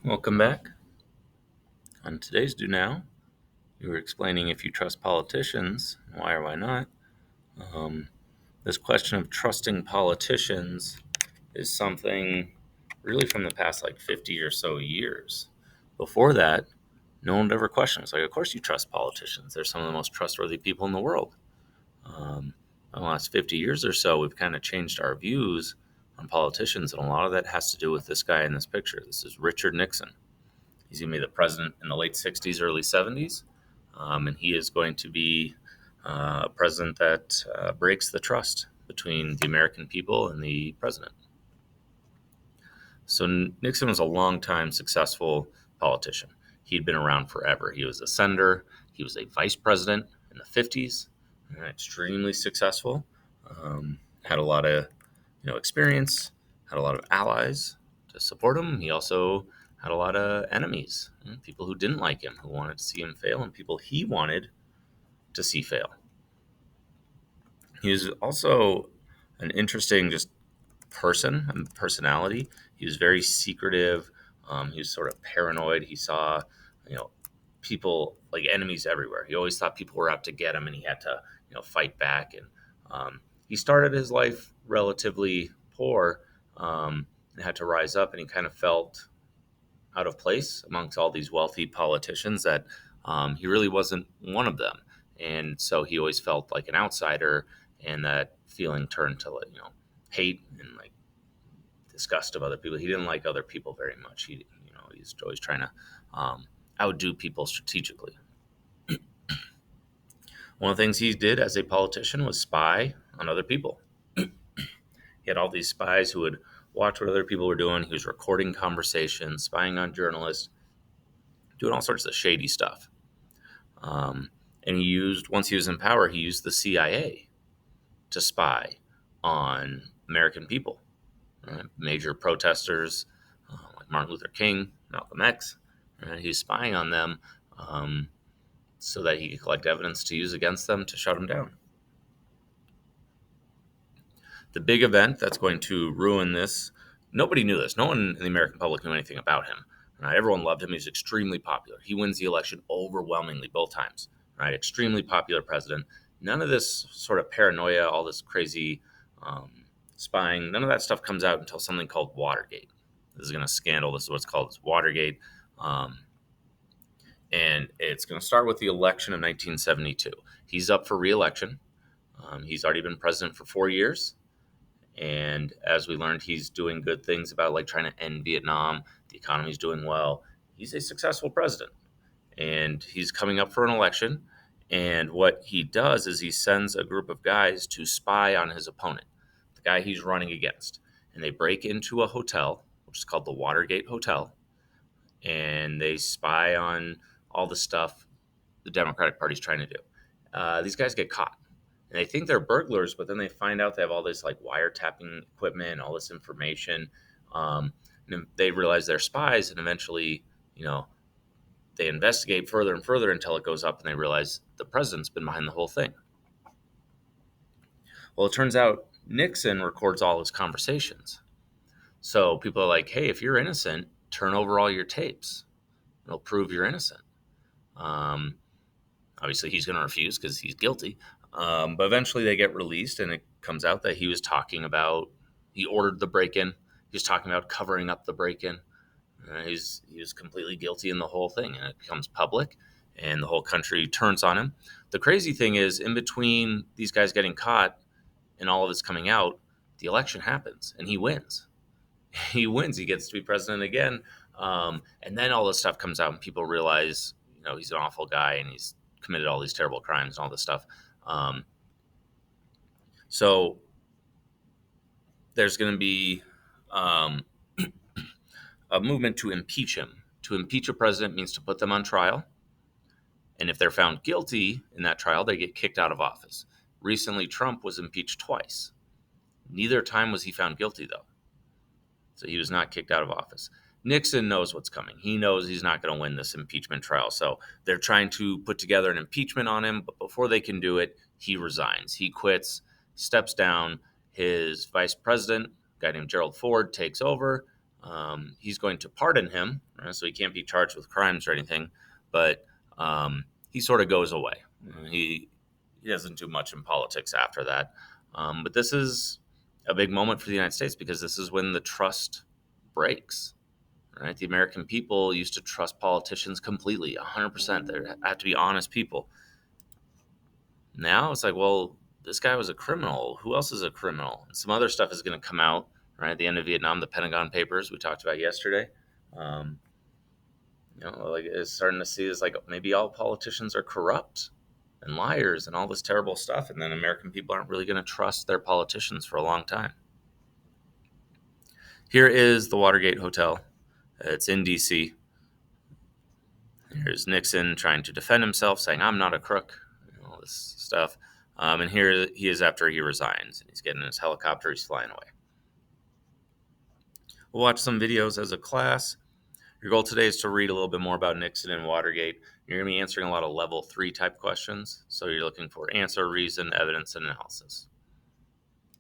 Welcome back. On today's Do Now, we were explaining if you trust politicians, why or why not. Um, this question of trusting politicians is something really from the past 50 or so years. Before that, no one would ever question. It's like, of course you trust politicians. They're some of the most trustworthy people in the world. Um, in the last 50 years or so, we've kind of changed our views on politicians, and a lot of that has to do with this guy in this picture. This is Richard Nixon. He's going to be the president in the late 60s, early 70s, and he is going to be a president that breaks the trust between the American people and the president. So Nixon was a long-time successful politician. He'd been around forever. He was a senator. He was a vice president in the 50s, extremely successful. Had a lot of experience, had a lot of allies to support him. He also had a lot of enemies, people who didn't like him, who wanted to see him fail, and people he wanted to see fail. He was also an interesting just person and personality. He was very secretive. He was sort of paranoid. He saw, you know, people like enemies everywhere. He always thought people were out to get him, and he had to, fight back. And he started his life relatively poor, and had to rise up. And he kind of felt out of place amongst all these wealthy politicians that he really wasn't one of them. And so he always felt like an outsider, and that feeling turned to hate and disgust of other people. He didn't like other people very much. He's always trying to outdo people strategically. One of the things he did as a politician was spy on other people. He had all these spies who would watch what other people were doing. He was recording conversations, spying on journalists, doing all sorts of shady stuff. And once he was in power, he used the CIA to spy on American people, right? Major protesters like Martin Luther King, Malcolm X. Right? He was spying on them so that he could collect evidence to use against them to shut them down. The big event that's going to ruin this, nobody knew this. No one in the American public knew anything about him. Right? Everyone loved him. He was extremely popular. He wins the election overwhelmingly both times. Right? Extremely popular president. None of this sort of paranoia, all this crazy spying, none of that stuff comes out until something called Watergate. This is going to scandal. This is what's called Watergate. And it's going to start with the election of 1972. He's up for re-election. He's already been president for 4 years. And as we learned, he's doing good things about trying to end Vietnam. The economy's doing well. He's a successful president, and he's coming up for an election. And what he does is he sends a group of guys to spy on his opponent, the guy he's running against. And they break into a hotel, which is called the Watergate Hotel, and they spy on all the stuff the Democratic Party's trying to do. These guys get caught, and they think they're burglars, but then they find out they have all this wiretapping equipment, all this information. And they realize they're spies, and eventually, they investigate further and further until it goes up, and they realize the president's been behind the whole thing. Well, it turns out Nixon records all his conversations. So people are like, hey, if you're innocent, turn over all your tapes. It'll prove you're innocent. Um, Obviously, he's going to refuse because he's guilty. But eventually they get released, and it comes out that he ordered the break-in. He was talking about covering up the break-in. He was completely guilty in the whole thing, and it becomes public, and the whole country turns on him. The crazy thing is, in between these guys getting caught and all of this coming out, the election happens, and he wins. He wins. He gets to be president again. And then all this stuff comes out, and people realize, he's an awful guy, and he's committed all these terrible crimes and all this stuff. So there's going to be a movement to impeach him. To impeach a president means to put them on trial. And if they're found guilty in that trial, they get kicked out of office. Recently, Trump was impeached twice. Neither time was he found guilty, though. So he was not kicked out of office. Nixon knows what's coming. He knows he's not going to win this impeachment trial. So they're trying to put together an impeachment on him. But before they can do it, he resigns. He quits, steps down. His vice president, a guy named Gerald Ford, takes over. He's going to pardon him, right? So he can't be charged with crimes or anything, but he sort of goes away. He doesn't do much in politics after that. But this is a big moment for the United States because this is when the trust breaks. Right? The American people used to trust politicians completely, 100%. They had to be honest people. Now it's like, well, this guy was a criminal. Who else is a criminal? And some other stuff is going to come out, right? At the end of Vietnam, the Pentagon Papers we talked about yesterday. Um, like it's starting to see is like maybe all politicians are corrupt and liars and all this terrible stuff, and then American people aren't really going to trust their politicians for a long time. Here is the Watergate Hotel. It's in D.C. Here's Nixon trying to defend himself, saying, "I'm not a crook," and all this stuff. And here he is after he resigns, and he's getting in his helicopter, he's flying away. We'll watch some videos as a class. Your goal today is to read a little bit more about Nixon and Watergate. You're going to be answering a lot of level 3 type questions. So you're looking for answer, reason, evidence, and analysis.